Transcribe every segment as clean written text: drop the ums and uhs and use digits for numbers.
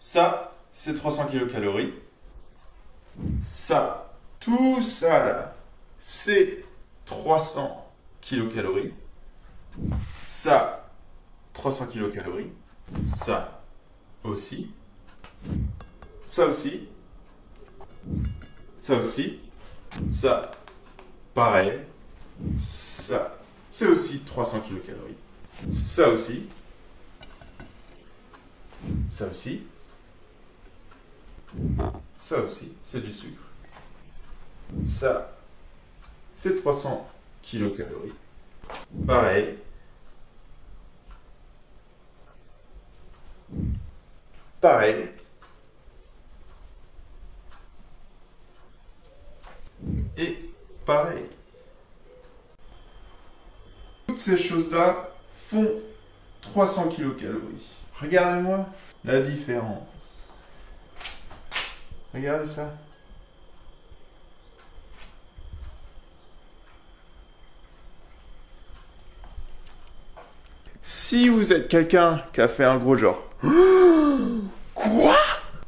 Ça, c'est 300 kcal. Ça, tout ça là, c'est 300 kcal. Ça, 300 kcal. Ça aussi. Ça aussi. Ça aussi. Ça, pareil. Ça, c'est aussi 300 kcal. Ça aussi. Ça aussi. Ça aussi, c'est du sucre. Ça, c'est 300 kcal. Pareil. Pareil. Et pareil. Toutes ces choses-là font 300 kcal. Regardez-moi la différence. Regardez ça. Si vous êtes quelqu'un qui a fait un gros genre, quoi?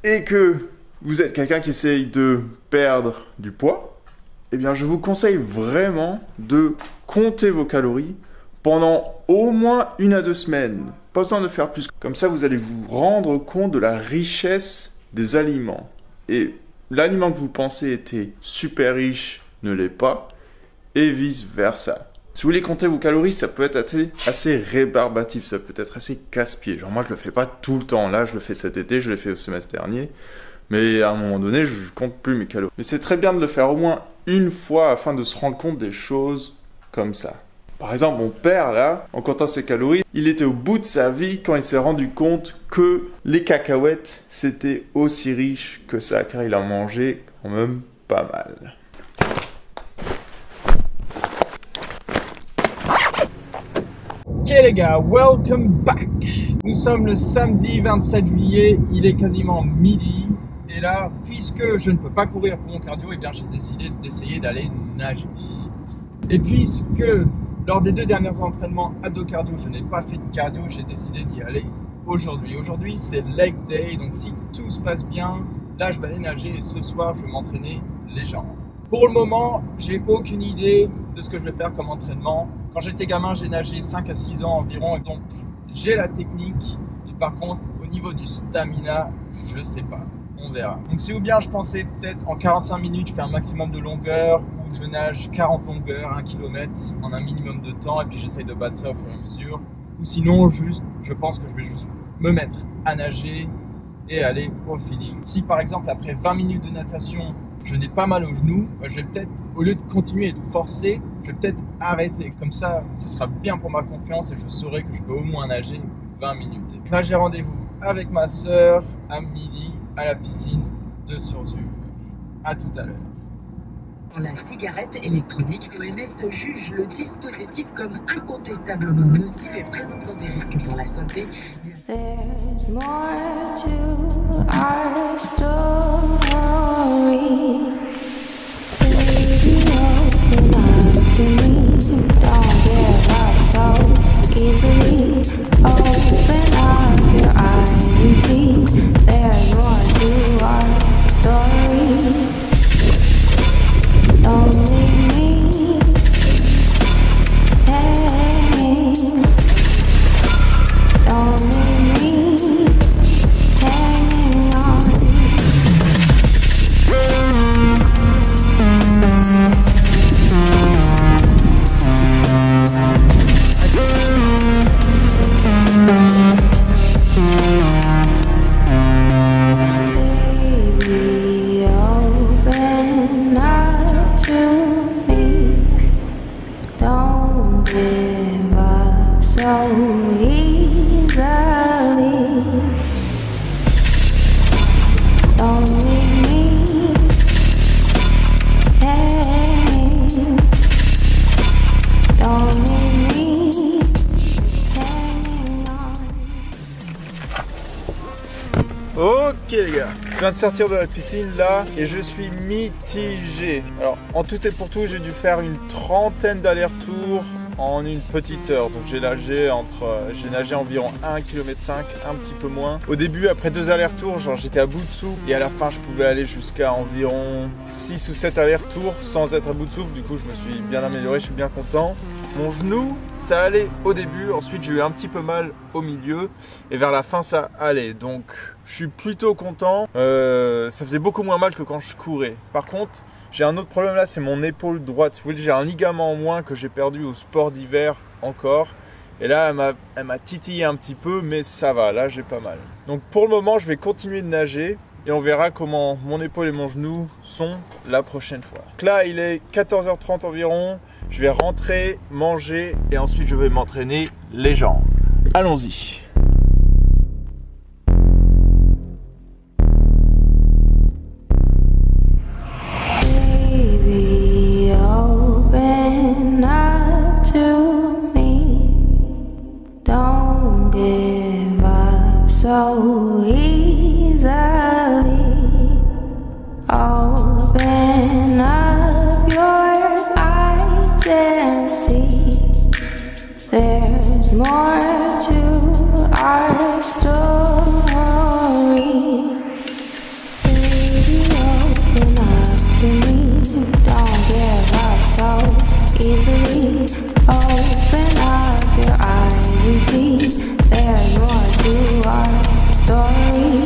Et que vous êtes quelqu'un qui essaye de perdre du poids, eh bien je vous conseille vraiment de compter vos calories pendant au moins 1 à 2 semaines. Pas besoin de faire plus. Comme ça, vous allez vous rendre compte de la richesse des aliments. Et l'aliment que vous pensez était super riche ne l'est pas, et vice-versa. Si vous voulez compter vos calories, ça peut être assez rébarbatif, ça peut être assez casse-pied. Genre moi, je le fais pas tout le temps. Là, je le fais cet été, je l'ai fait au semestre dernier. Mais à un moment donné, je compte plus mes calories. Mais c'est très bien de le faire au moins une fois afin de se rendre compte des choses comme ça. Par exemple, mon père, là, en comptant ses calories, il était au bout de sa vie quand il s'est rendu compte que les cacahuètes, c'était aussi riche que ça, car il en mangeait quand même pas mal. Ok les gars, welcome back. Nous sommes le samedi 27 juillet, il est quasiment midi. Et là, puisque je ne peux pas courir pour mon cardio, eh bien j'ai décidé d'essayer d'aller nager. Et puisque lors des 2 derniers entraînements ado-cardio, je n'ai pas fait de cardio, j'ai décidé d'y aller aujourd'hui. Aujourd'hui, c'est leg day, donc si tout se passe bien, là je vais aller nager et ce soir, je vais m'entraîner les jambes. Pour le moment, j'ai aucune idée de ce que je vais faire comme entraînement. Quand j'étais gamin, j'ai nagé 5 à 6 ans environ, et donc j'ai la technique. Mais par contre, au niveau du stamina, je sais pas. On verra. Donc c'est ou bien je pensais peut-être en 45 minutes, je fais un maximum de longueur, ou je nage 40 longueurs, 1 km en un minimum de temps, et puis j'essaye de battre ça au fur et à mesure. Ou sinon, je pense que je vais juste me mettre à nager et aller au feeling. Si par exemple, après 20 minutes de natation, je n'ai pas mal aux genoux, je vais peut-être, au lieu de continuer et de forcer, je vais peut-être arrêter. Comme ça, ce sera bien pour ma confiance et je saurai que je peux au moins nager 20 minutes. Donc là, j'ai rendez-vous avec ma sœur à midi à la piscine de Surzur. À tout à l'heure. La cigarette électronique, l'OMS juge le dispositif comme incontestablement nocif et présentant des risques pour la santé. There's more to our story. Baby, open up to me. Don't give up so easily. Open up your eyes and see. There's more to our story. Don't leave me hanging. Don't leave me hanging on. Baby, open up to me. Don't give up so easily. Don't leave me hanging. Don't leave me hanging on. Ok les gars, je viens de sortir de la piscine là et je suis mitigé. Alors en tout et pour tout, j'ai dû faire une trentaine d'allers-retours en une petite heure. Donc j'ai nagé environ 1,5 km, un petit peu moins. Au début, après 2 allers-retours, genre j'étais à bout de souffle. Et à la fin, je pouvais aller jusqu'à environ 6 ou 7 allers-retours sans être à bout de souffle. Du coup, je me suis bien amélioré, je suis bien content. Mon genou, ça allait au début. Ensuite, j'ai eu un petit peu mal au milieu. Et vers la fin, ça allait. Donc, je suis plutôt content. Ça faisait beaucoup moins mal que quand je courais. Par contre, j'ai un autre problème là, c'est mon épaule droite. Si vous voulez, j'ai un ligament en moins que j'ai perdu au sport d'hiver encore. Et là, elle m'a titillé un petit peu, mais ça va, là, j'ai pas mal. Donc pour le moment, je vais continuer de nager et on verra comment mon épaule et mon genou sont la prochaine fois. Donc là, il est 14h30 environ. Je vais rentrer, manger et ensuite je vais m'entraîner les jambes. Allons-y. Baby, open up to me. Don't give up so easily. Open up your eyes and see. There's more to our story. Baby, open up to me. Don't give up so easily. Open up your eyes and see. There's more to our story.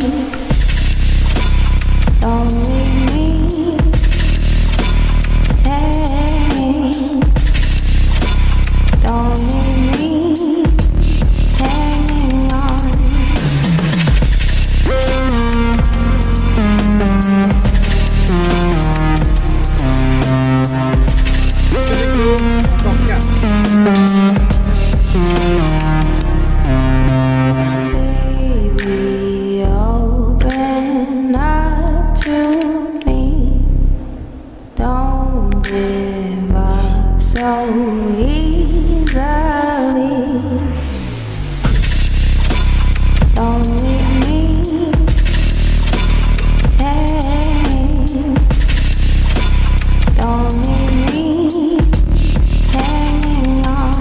Don't leave me hanging. Don't leave me hanging on. Baby, open up to me. Don't give up so easily. Don't leave me hanging. Don't leave me hanging on.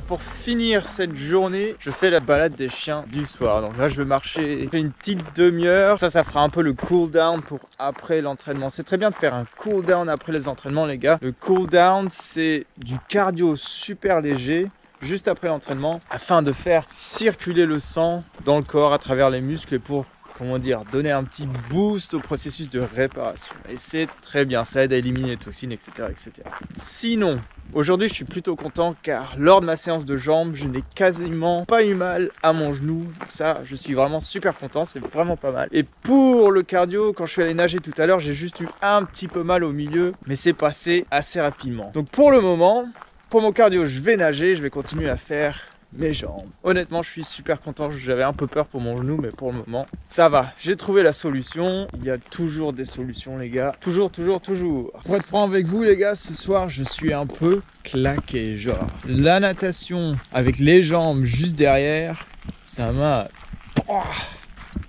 Pour finir cette journée, je fais la balade des chiens du soir. Donc là, je vais marcher une petite demi-heure. Ça fera un peu le cool down pour après l'entraînement. C'est très bien de faire un cool down après les entraînements, les gars. Le cool down, c'est du cardio super léger juste après l'entraînement afin de faire circuler le sang dans le corps à travers les muscles et pour, comment dire, donner un petit boost au processus de réparation. Et c'est très bien, ça aide à éliminer les toxines, etc., etc. Sinon, aujourd'hui, je suis plutôt content car lors de ma séance de jambes, je n'ai quasiment pas eu mal à mon genou. Ça, je suis vraiment super content, c'est vraiment pas mal. Et pour le cardio, quand je suis allé nager tout à l'heure, j'ai juste eu un petit peu mal au milieu, mais c'est passé assez rapidement. Donc pour le moment, pour mon cardio, je vais nager, je vais continuer à faire mes jambes. Honnêtement, je suis super content. J'avais un peu peur pour mon genou, mais pour le moment, ça va. J'ai trouvé la solution. Il y a toujours des solutions, les gars. Toujours, toujours, toujours. Pour être franc avec vous, les gars, ce soir, je suis un peu claqué. Genre, la natation avec les jambes juste derrière, ça m'a...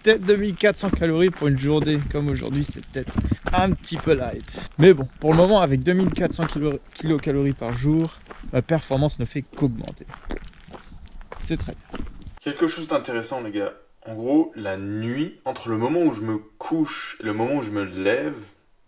Peut-être 2400 calories pour une journée comme aujourd'hui, c'est peut-être un petit peu light. Mais bon, pour le moment, avec 2400 kilocalories par jour, ma performance ne fait qu'augmenter. C'est très bien. Quelque chose d'intéressant, les gars. En gros, la nuit, entre le moment où je me couche et le moment où je me lève,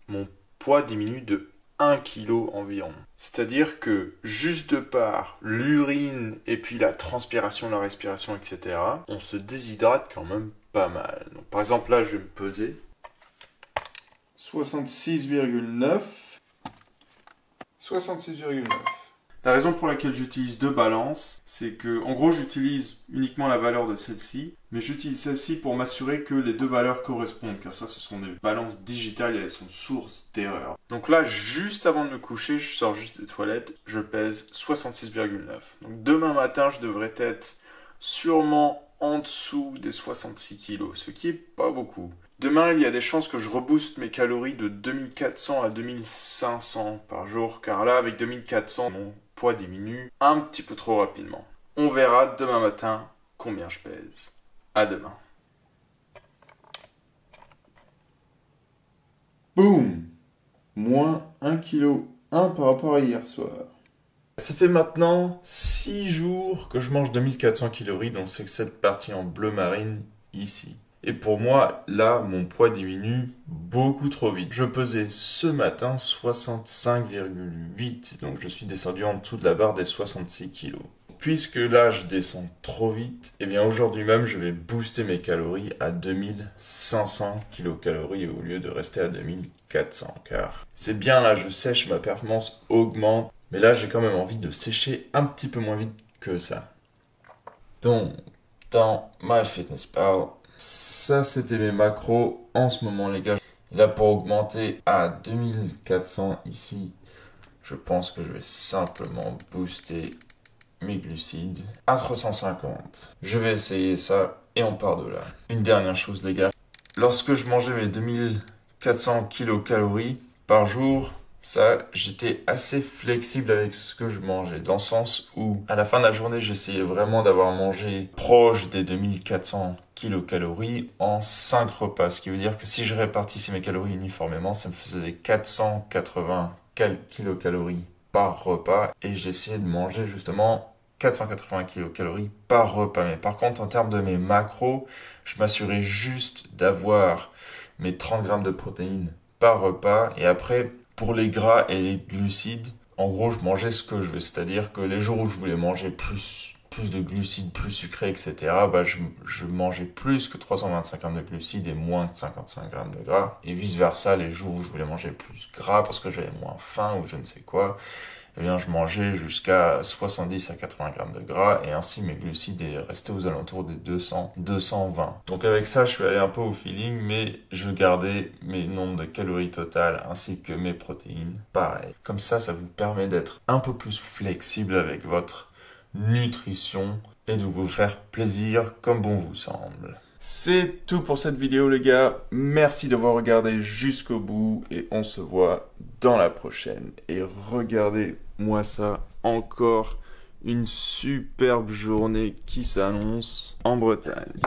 mon poids diminue de 1 kg environ. C'est-à-dire que juste de par l'urine et puis la transpiration, la respiration, etc., on se déshydrate quand même pas mal. Donc, par exemple, là, je vais me peser. 66,9. 66,9. La raison pour laquelle j'utilise deux balances, c'est que, en gros, j'utilise uniquement la valeur de celle-ci, mais j'utilise celle-ci pour m'assurer que les deux valeurs correspondent, car ça, ce sont des balances digitales et elles sont source d'erreurs. Donc là, juste avant de me coucher, je sors juste des toilettes, je pèse 66,9. Donc demain matin, je devrais être sûrement en dessous des 66 kilos, ce qui est pas beaucoup. Demain, il y a des chances que je rebooste mes calories de 2400 à 2500 par jour, car là, avec 2400, mon poids diminue un petit peu trop rapidement. On verra demain matin combien je pèse. À demain. Boum! Moins 1,1 kg par rapport à hier soir. Ça fait maintenant 6 jours que je mange 2400 calories, donc c'est cette partie en bleu marine ici. Et pour moi, là, mon poids diminue beaucoup trop vite. Je pesais ce matin 65,8, donc je suis descendu en dessous de la barre des 66 kilos. Puisque là, je descends trop vite, eh bien aujourd'hui même, je vais booster mes calories à 2500 kilocalories au lieu de rester à 2400. Car c'est bien là, je sèche, ma performance augmente. Mais là, j'ai quand même envie de sécher un petit peu moins vite que ça. Donc, dans MyFitnessPal, ça c'était mes macros en ce moment les gars. Et là pour augmenter à 2400 ici, je pense que je vais simplement booster mes glucides à 350. Je vais essayer ça et on part de là. Une dernière chose les gars, lorsque je mangeais mes 2400 kilocalories par jour, ça, j'étais assez flexible avec ce que je mangeais, dans le sens où, à la fin de la journée, j'essayais vraiment d'avoir mangé proche des 2400 kilocalories en 5 repas. Ce qui veut dire que si je répartissais mes calories uniformément, ça me faisait des 480 kilocalories par repas. Et j'essayais de manger justement 480 kilocalories par repas. Mais par contre, en termes de mes macros, je m'assurais juste d'avoir mes 30 grammes de protéines par repas. Et après, pour les gras et les glucides, en gros, je mangeais ce que je veux. C'est-à-dire que les jours où je voulais manger plus de glucides, plus sucrés, etc., bah, je mangeais plus que 325 grammes de glucides et moins que 55 grammes de gras. Et vice-versa, les jours où je voulais manger plus gras parce que j'avais moins faim ou je ne sais quoi, eh bien, je mangeais jusqu'à 70 à 80 grammes de gras et ainsi mes glucides restaient aux alentours des 200, 220. Donc avec ça, je suis allé un peu au feeling, mais je gardais mes nombres de calories totales ainsi que mes protéines. Pareil. Comme ça vous permet d'être un peu plus flexible avec votre nutrition et de vous faire plaisir comme bon vous semble. C'est tout pour cette vidéo les gars, merci d'avoir regardé jusqu'au bout et on se voit dans la prochaine. Et regardez-moi ça, encore une superbe journée qui s'annonce en Bretagne.